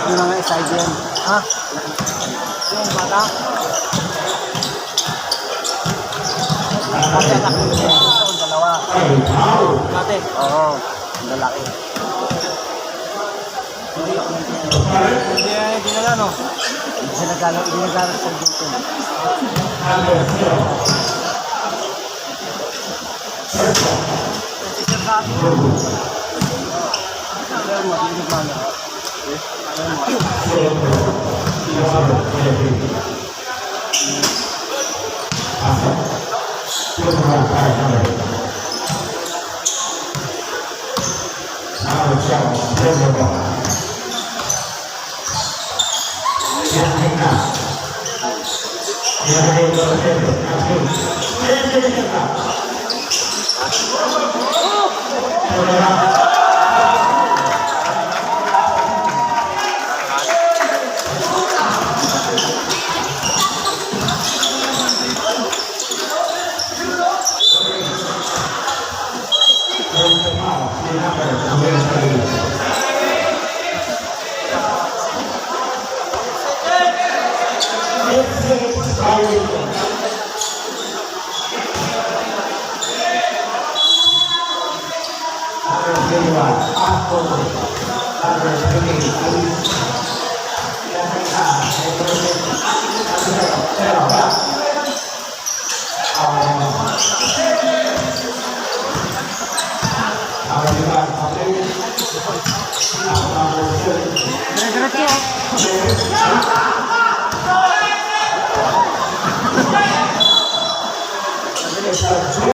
Yung mga side yan. Ha? Yung bata? Kasi anak ko siya. Ito, dalawa. Dati? Oo. Ang lalaki. Hindi dinala, no? Hindi siya nagagalit sa dito.